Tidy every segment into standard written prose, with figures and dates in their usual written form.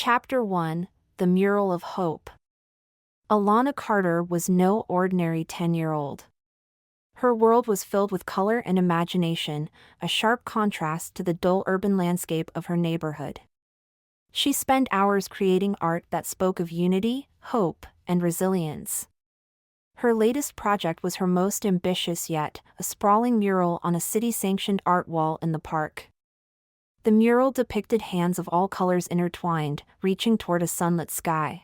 Chapter 1: The Mural of Hope. Alana Carter was no ordinary 10-year-old. Her world was filled with color and imagination, a sharp contrast to the dull urban landscape of her neighborhood. She spent hours creating art that spoke of unity, hope, and resilience. Her latest project was her most ambitious yet, a sprawling mural on a city-sanctioned art wall in the park. The mural depicted hands of all colors intertwined, reaching toward a sunlit sky.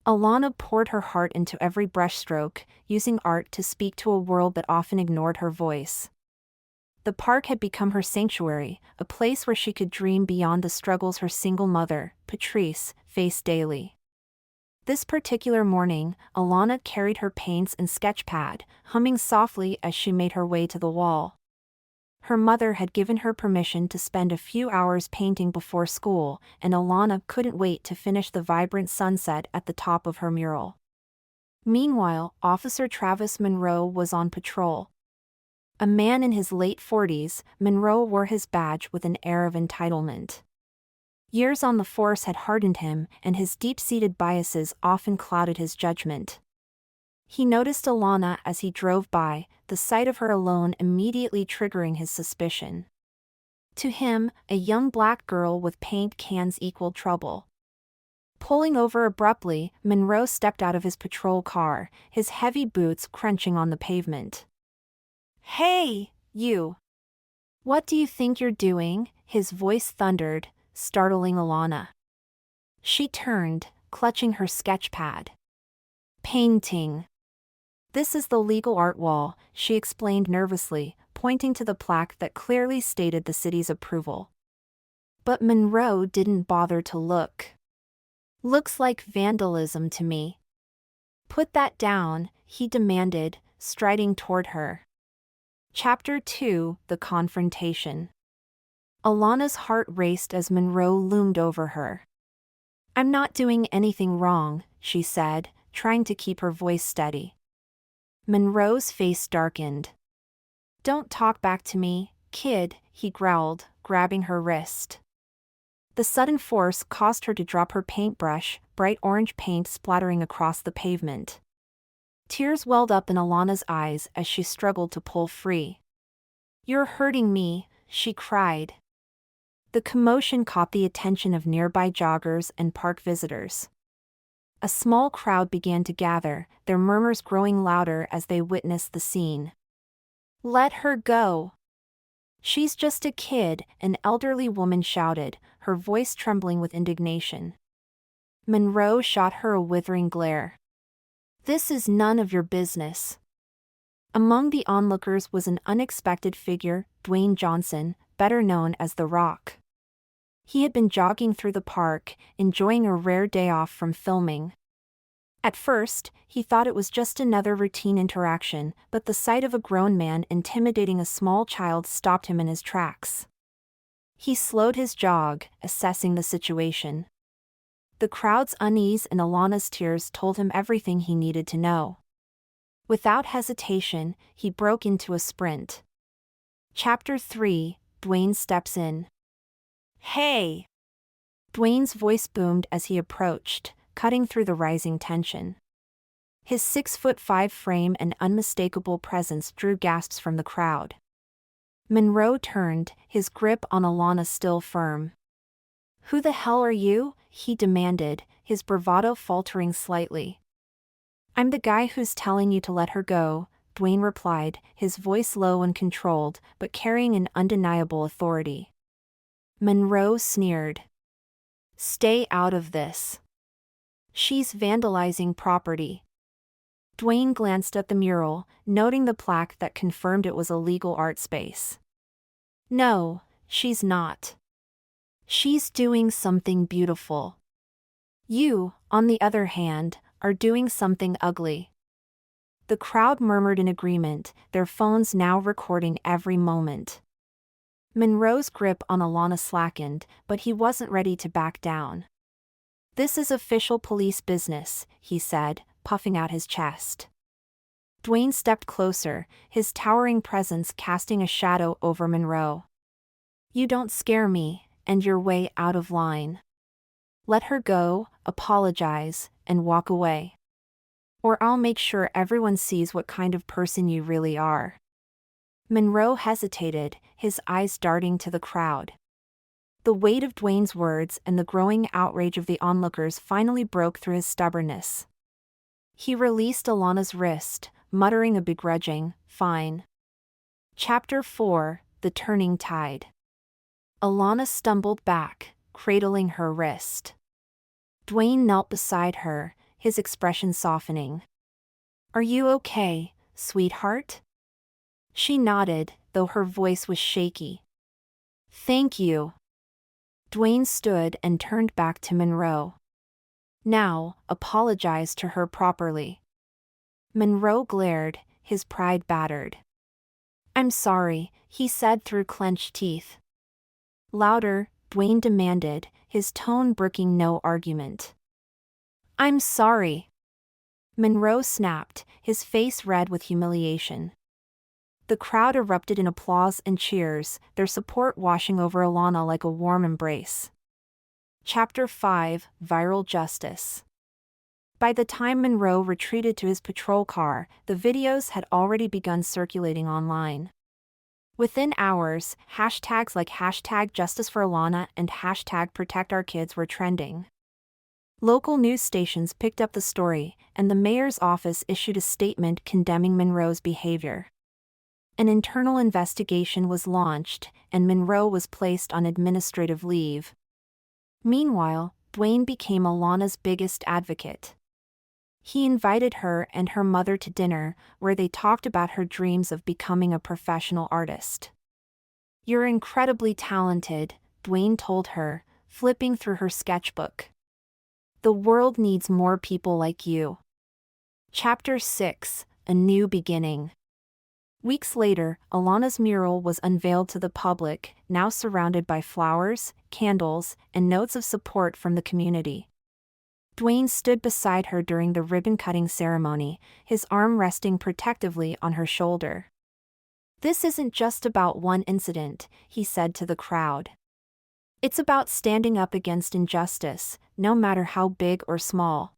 Alana poured her heart into every brushstroke, using art to speak to a world that often ignored her voice. The park had become her sanctuary, a place where she could dream beyond the struggles her single mother, Patrice, faced daily. This particular morning, Alana carried her paints and sketchpad, humming softly as she made her way to the wall. Her mother had given her permission to spend a few hours painting before school, and Alana couldn't wait to finish the vibrant sunset at the top of her mural. Meanwhile, Officer Travis Monroe was on patrol. A man in his late 40s, Monroe wore his badge with an air of entitlement. Years on the force had hardened him, and his deep-seated biases often clouded his judgment. He noticed Alana as he drove by, the sight of her alone immediately triggering his suspicion. To him, a young black girl with paint cans equaled trouble. Pulling over abruptly, Monroe stepped out of his patrol car, his heavy boots crunching on the pavement. "Hey, you! What do you think you're doing?" his voice thundered, startling Alana. She turned, clutching her sketchpad. "Painting. This is the legal art wall," she explained nervously, pointing to the plaque that clearly stated the city's approval. But Monroe didn't bother to look. "Looks like vandalism to me." "Put that down," he demanded, striding toward her. Chapter 2: The Confrontation. Alana's heart raced as Monroe loomed over her. "I'm not doing anything wrong," she said, trying to keep her voice steady. Monroe's face darkened. "Don't talk back to me, kid," he growled, grabbing her wrist. The sudden force caused her to drop her paintbrush, bright orange paint splattering across the pavement. Tears welled up in Alana's eyes as she struggled to pull free. "You're hurting me," she cried. The commotion caught the attention of nearby joggers and park visitors. A small crowd began to gather, their murmurs growing louder as they witnessed the scene. "Let her go! She's just a kid," an elderly woman shouted, her voice trembling with indignation. Monroe shot her a withering glare. "This is none of your business." Among the onlookers was an unexpected figure, DWAYNE Johnson, better known as The Rock. He had been jogging through the park, enjoying a rare day off from filming. At first, he thought it was just another routine interaction, but the sight of a grown man intimidating a small child stopped him in his tracks. He slowed his jog, assessing the situation. The crowd's unease and Alana's tears told him everything he needed to know. Without hesitation, he broke into a sprint. Chapter 3: DWAYNE Steps In. "Hey!" DWAYNE's voice boomed as he approached, cutting through the rising tension. His 6'5" frame and unmistakable presence drew gasps from the crowd. Monroe turned, his grip on Alana still firm. "Who the hell are you?" he demanded, his bravado faltering slightly. "I'm the guy who's telling you to let her go," DWAYNE replied, his voice low and controlled, but carrying an undeniable authority. Monroe sneered. "Stay out of this. She's vandalizing property." DWAYNE glanced at the mural, noting the plaque that confirmed it was a legal art space. "No, she's not. She's doing something beautiful. You, on the other hand, are doing something ugly." The crowd murmured in agreement, their phones now recording every moment. Monroe's grip on Alana slackened, but he wasn't ready to back down. "This is official police business," he said, puffing out his chest. DWAYNE stepped closer, his towering presence casting a shadow over Monroe. "You don't scare me, and you're way out of line." Let her go, apologize, and walk away. Or I'll make sure everyone sees what kind of person you really are. Monroe hesitated, his eyes darting to the crowd. The weight of DWAYNE's words and the growing outrage of the onlookers finally broke through his stubbornness. He released Alana's wrist, muttering a begrudging, "Fine." Chapter 4: The Turning Tide. Alana stumbled back, cradling her wrist. DWAYNE knelt beside her, his expression softening. "Are you okay, sweetheart?" She nodded, though her voice was shaky. "Thank you." DWAYNE stood and turned back to Monroe. "Now, apologize to her properly." Monroe glared, his pride battered. "I'm sorry," he said through clenched teeth. "Louder," DWAYNE demanded, his tone brooking no argument. "I'm sorry." Monroe snapped, his face red with humiliation. The crowd erupted in applause and cheers, their support washing over Alana like a warm embrace. Chapter 5: Viral Justice. By the time Monroe retreated to his patrol car, the videos had already begun circulating online. Within hours, hashtags like #JusticeForAlana and #ProtectOurKids were trending. Local news stations picked up the story, and the mayor's office issued a statement condemning Monroe's behavior. An internal investigation was launched, and Monroe was placed on administrative leave. Meanwhile, DWAYNE became Alana's biggest advocate. He invited her and her mother to dinner, where they talked about her dreams of becoming a professional artist. "You're incredibly talented," DWAYNE told her, flipping through her sketchbook. "The world needs more people like you." Chapter 6: A New Beginning. Weeks later, Alana's mural was unveiled to the public, now surrounded by flowers, candles, and notes of support from the community. DWAYNE stood beside her during the ribbon-cutting ceremony, his arm resting protectively on her shoulder. "This isn't just about one incident," he said to the crowd. "It's about standing up against injustice, no matter how big or small."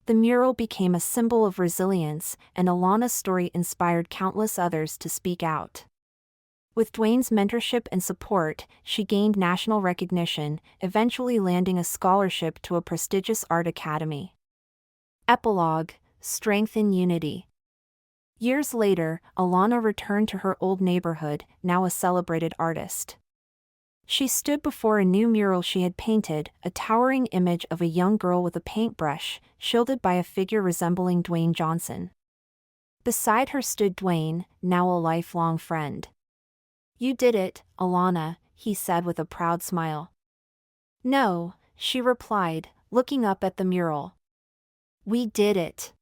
The mural became a symbol of resilience, and Alana's story inspired countless others to speak out. With DWAYNE's mentorship and support, she gained national recognition, eventually landing a scholarship to a prestigious art academy. Epilogue: Strength in Unity. Years later, Alana returned to her old neighborhood, now a celebrated artist. She stood before a new mural she had painted, a towering image of a young girl with a paintbrush, shielded by a figure resembling Dwayne Johnson. Beside her stood DWAYNE, now a lifelong friend. "You did it, Alana," he said with a proud smile. "No," she replied, looking up at the mural. "We did it."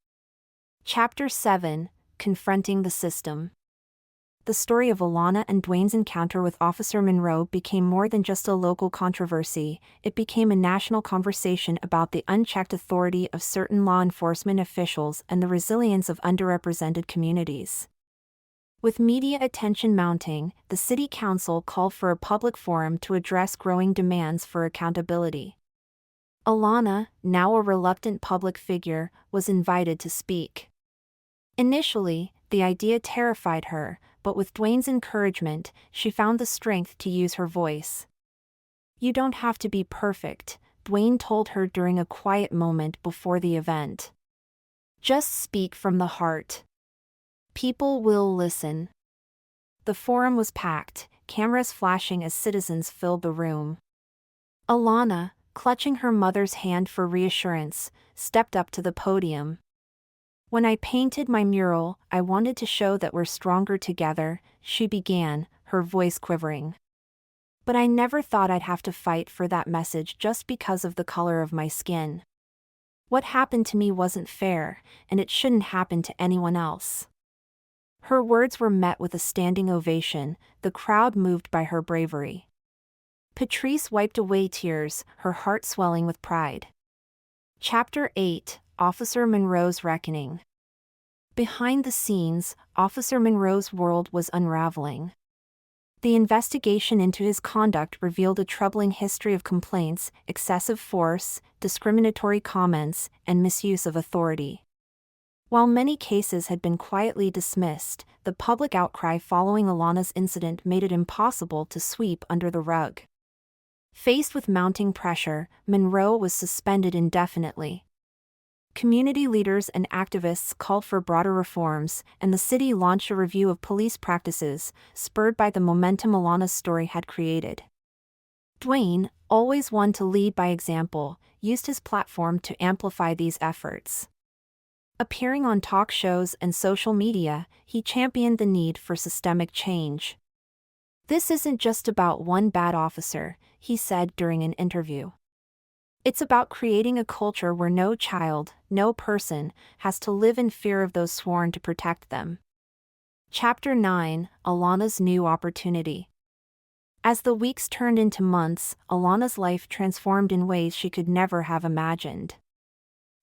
Chapter 7: Confronting the System. The story of Alana and DWAYNE's encounter with Officer Monroe became more than just a local controversy, it became a national conversation about the unchecked authority of certain law enforcement officials and the resilience of underrepresented communities. With media attention mounting, the City Council called for a public forum to address growing demands for accountability. Alana, now a reluctant public figure, was invited to speak. Initially, the idea terrified her, but with DWAYNE's encouragement, she found the strength to use her voice. "You don't have to be perfect," DWAYNE told her during a quiet moment before the event. "Just speak from the heart. People will listen." The forum was packed, cameras flashing as citizens filled the room. Alana, clutching her mother's hand for reassurance, stepped up to the podium. "When I painted my mural, I wanted to show that we're stronger together," she began, her voice quivering. "But I never thought I'd have to fight for that message just because of the color of my skin. What happened to me wasn't fair, and it shouldn't happen to anyone else." Her words were met with a standing ovation, the crowd moved by her bravery. Patrice wiped away tears, her heart swelling with pride. Chapter 8: Officer Monroe's Reckoning. Behind the scenes, Officer Monroe's world was unraveling. The investigation into his conduct revealed a troubling history of complaints, excessive force, discriminatory comments, and misuse of authority. While many cases had been quietly dismissed, the public outcry following Alana's incident made it impossible to sweep under the rug. Faced with mounting pressure, Monroe was suspended indefinitely. Community leaders and activists called for broader reforms, and the city launched a review of police practices, spurred by the momentum Alana's story had created. DWAYNE, always one to lead by example, used his platform to amplify these efforts. Appearing on talk shows and social media, he championed the need for systemic change. "This isn't just about one bad officer," he said during an interview. "It's about creating a culture where no child, no person, has to live in fear of those sworn to protect them." Chapter 9: Alana's New Opportunity. As the weeks turned into months, Alana's life transformed in ways she could never have imagined.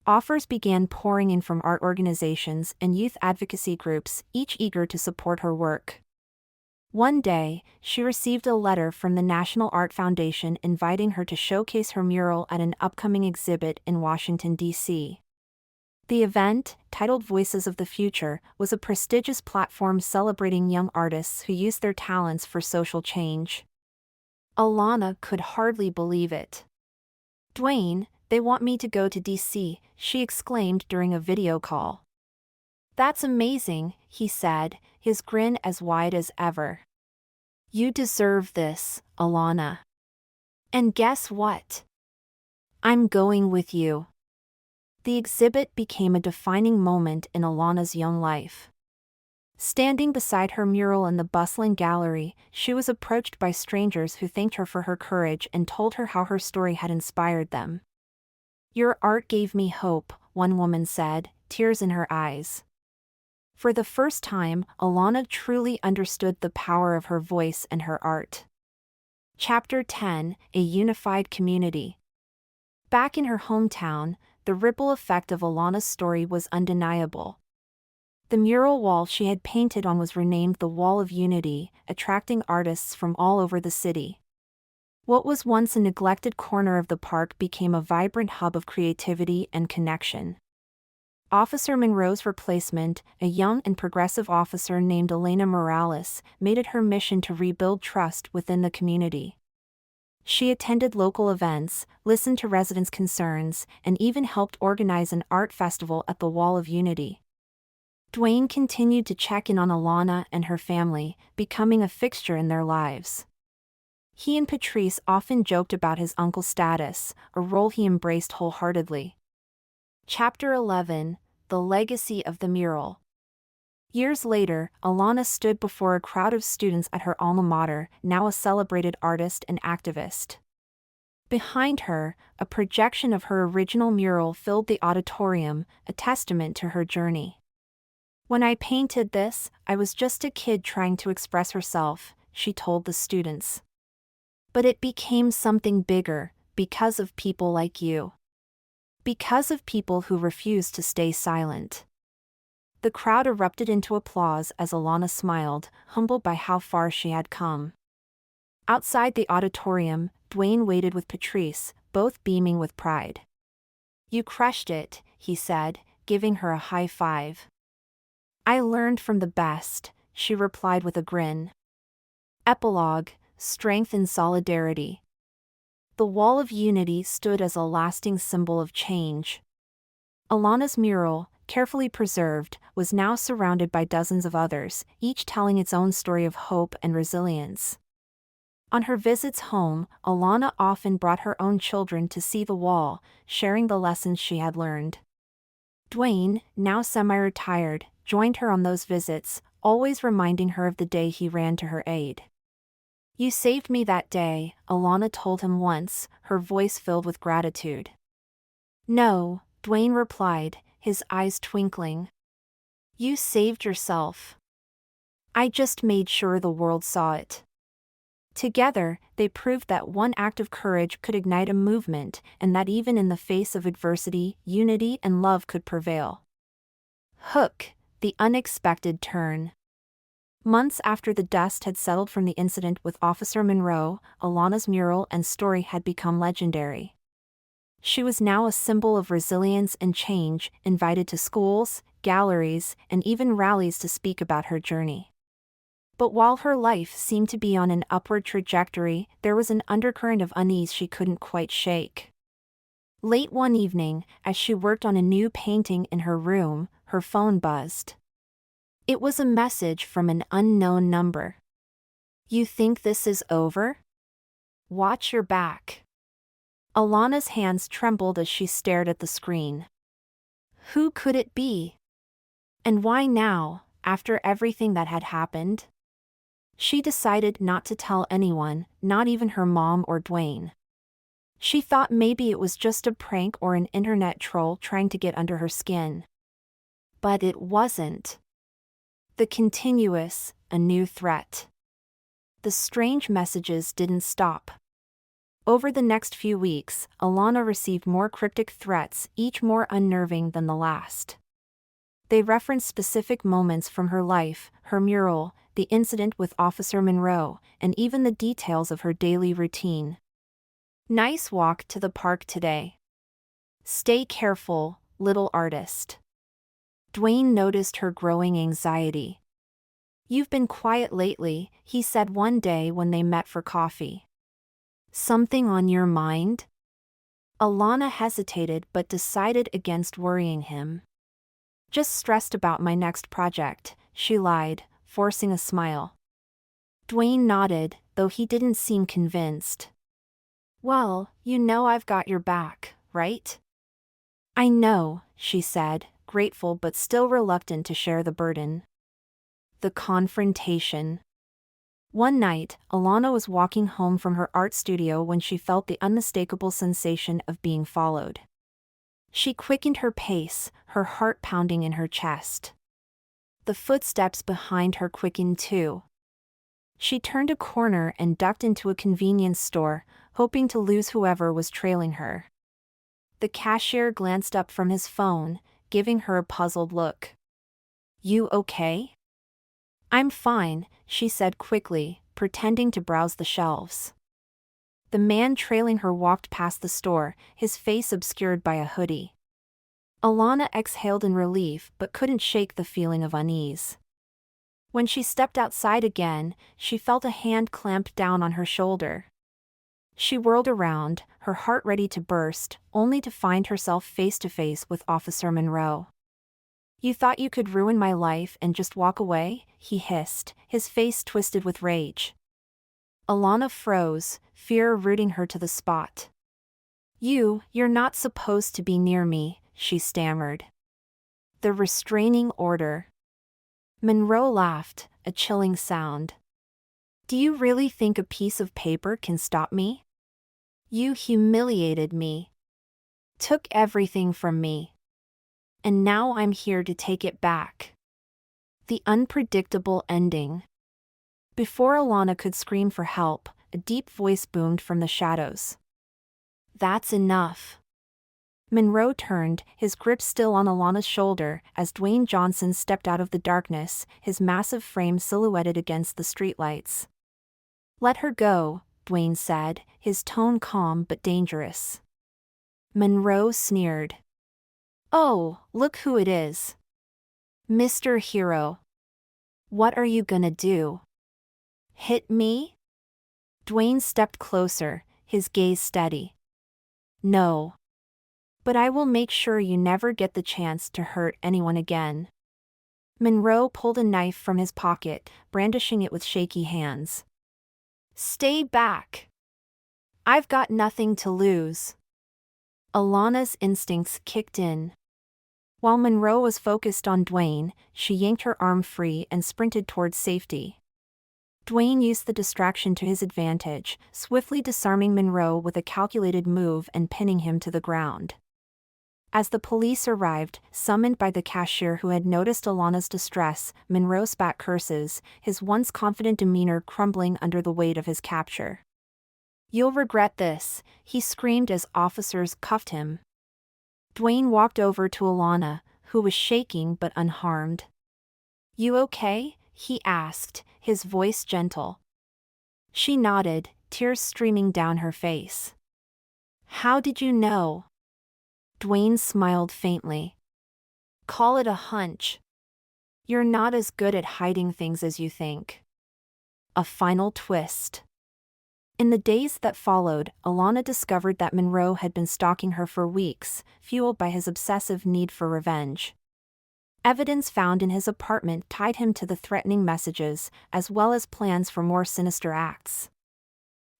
Offers began pouring in from art organizations and youth advocacy groups, each eager to support her work. One day, she received a letter from the National Art Foundation inviting her to showcase her mural at an upcoming exhibit in Washington, D.C. The event, titled Voices of the Future, was a prestigious platform celebrating young artists who used their talents for social change. Alana could hardly believe it. "DWAYNE, they want me to go to D.C., she exclaimed during a video call. "That's amazing," he said, his grin as wide as ever. "You deserve this, Alana. And guess what? I'm going with you." The exhibit became a defining moment in Alana's young life. Standing beside her mural in the bustling gallery, she was approached by strangers who thanked her for her courage and told her how her story had inspired them. "Your art gave me hope," one woman said, tears in her eyes. For the first time, Alana truly understood the power of her voice and her art. Chapter 10: A Unified Community. Back in her hometown, the ripple effect of Alana's story was undeniable. The mural wall she had painted on was renamed the Wall of Unity, attracting artists from all over the city. What was once a neglected corner of the park became a vibrant hub of creativity and connection. Officer Monroe's replacement, a young and progressive officer named Elena Morales, made it her mission to rebuild trust within the community. She attended local events, listened to residents' concerns, and even helped organize an art festival at the Wall of Unity. DWAYNE continued to check in on Alana and her family, becoming a fixture in their lives. He and Patrice often joked about his uncle's status, a role he embraced wholeheartedly. Chapter 11: The Legacy of the Mural. Years later, Alana stood before a crowd of students at her alma mater, now a celebrated artist and activist. Behind her, a projection of her original mural filled the auditorium, a testament to her journey. "When I painted this, I was just a kid trying to express herself," she told the students. "But it became something bigger, because of people like you. Because of people who refused to stay silent." The crowd erupted into applause as Alana smiled, humbled by how far she had come. Outside the auditorium, DWAYNE waited with Patrice, both beaming with pride. "You crushed it," he said, giving her a high five. "I learned from the best," she replied with a grin. Epilogue: Strength in Solidarity. The Wall of Unity stood as a lasting symbol of change. Alana's mural, carefully preserved, was now surrounded by dozens of others, each telling its own story of hope and resilience. On her visits home, Alana often brought her own children to see the wall, sharing the lessons she had learned. DWAYNE, now semi-retired, joined her on those visits, always reminding her of the day he ran to her aid. "You saved me that day," Alana told him once, her voice filled with gratitude. "No," DWAYNE replied, his eyes twinkling. "You saved yourself. I just made sure the world saw it." Together, they proved that one act of courage could ignite a movement, and that even in the face of adversity, unity and love could prevail. Hook: The Unexpected Turn. Months after the dust had settled from the incident with Officer Monroe, Alana's mural and story had become legendary. She was now a symbol of resilience and change, invited to schools, galleries, and even rallies to speak about her journey. But while her life seemed to be on an upward trajectory, there was an undercurrent of unease she couldn't quite shake. Late one evening, as she worked on a new painting in her room, her phone buzzed. It was a message from an unknown number. "You think this is over? Watch your back." Alana's hands trembled as she stared at the screen. Who could it be? And why now, after everything that had happened? She decided not to tell anyone, not even her mom or DWAYNE. She thought maybe it was just a prank or an internet troll trying to get under her skin. But it wasn't. A new threat. The strange messages didn't stop. Over the next few weeks, Alana received more cryptic threats, each more unnerving than the last. They referenced specific moments from her life, her mural, the incident with Officer Monroe, and even the details of her daily routine. "Nice walk to the park today. Stay careful, little artist." DWAYNE noticed her growing anxiety. "You've been quiet lately," he said one day when they met for coffee. "Something on your mind?" Alana hesitated but decided against worrying him. "Just stressed about my next project," she lied, forcing a smile. DWAYNE nodded, though he didn't seem convinced. "Well, you know I've got your back, right?" "I know," she said, grateful but still reluctant to share the burden. The confrontation. One night, Alana was walking home from her art studio when she felt the unmistakable sensation of being followed. She quickened her pace, her heart pounding in her chest. The footsteps behind her quickened too. She turned a corner and ducked into a convenience store, hoping to lose whoever was trailing her. The cashier glanced up from his phone, giving her a puzzled look. "You okay?" "I'm fine," she said quickly, pretending to browse the shelves. The man trailing her walked past the store, his face obscured by a hoodie. Alana exhaled in relief but couldn't shake the feeling of unease. When she stepped outside again, she felt a hand clamp down on her shoulder. She whirled around, her heart ready to burst, only to find herself face to face with Officer Monroe. "You thought you could ruin my life and just walk away?" he hissed, his face twisted with rage. Alana froze, fear rooting her to the spot. You're not supposed to be near me," she stammered. "The restraining order." Monroe laughed, a chilling sound. "Do you really think a piece of paper can stop me? You humiliated me. Took everything from me. And now I'm here to take it back." The unpredictable ending. Before Alana could scream for help, a deep voice boomed from the shadows. "That's enough." Monroe turned, his grip still on Alana's shoulder, as DWAYNE Johnson stepped out of the darkness, his massive frame silhouetted against the streetlights. "Let her go," DWAYNE said, his tone calm but dangerous. Monroe sneered. "Oh, look who it is. Mr. Hero. What are you gonna do? Hit me?" DWAYNE stepped closer, his gaze steady. "No. But I will make sure you never get the chance to hurt anyone again." Monroe pulled a knife from his pocket, brandishing it with shaky hands. "Stay back. I've got nothing to lose." Alana's instincts kicked in. While Monroe was focused on DWAYNE, she yanked her arm free and sprinted towards safety. DWAYNE used the distraction to his advantage, swiftly disarming Monroe with a calculated move and pinning him to the ground. As the police arrived, summoned by the cashier who had noticed Alana's distress, Monroe spat curses, his once confident demeanor crumbling under the weight of his capture. "You'll regret this," he screamed as officers cuffed him. DWAYNE walked over to Alana, who was shaking but unharmed. "You okay?" he asked, his voice gentle. She nodded, tears streaming down her face. How did you know? DWAYNE smiled faintly. Call it a hunch. You're not as good at hiding things as you think. A final twist. In the days that followed, Alana discovered that Monroe had been stalking her for weeks, fueled by his obsessive need for revenge. Evidence found in his apartment tied him to the threatening messages, as well as plans for more sinister acts.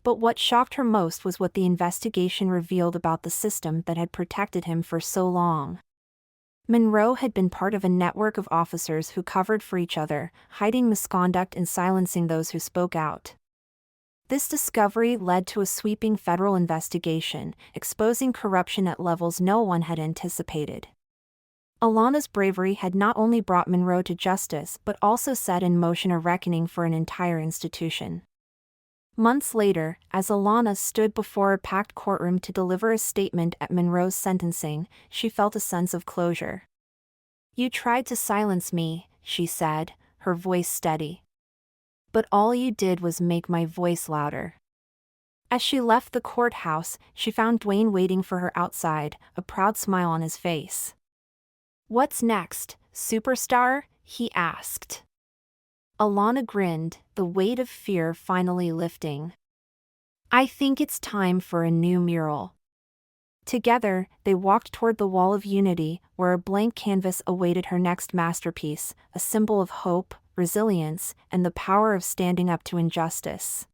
But what shocked her most was what the investigation revealed about the system that had protected him for so long. Monroe had been part of a network of officers who covered for each other, hiding misconduct and silencing those who spoke out. This discovery led to a sweeping federal investigation, exposing corruption at levels no one had anticipated. Alana's bravery had not only brought Monroe to justice but also set in motion a reckoning for an entire institution. Months later, as Alana stood before a packed courtroom to deliver a statement at Monroe's sentencing, she felt a sense of closure. You tried to silence me, she said, her voice steady. But all you did was make my voice louder. As she left the courthouse, she found DWAYNE waiting for her outside, a proud smile on his face. What's next, superstar? He asked. Alana grinned, the weight of fear finally lifting. I think it's time for a new mural. Together, they walked toward the Wall of Unity, where a blank canvas awaited her next masterpiece, a symbol of hope, resilience, and the power of standing up to injustice.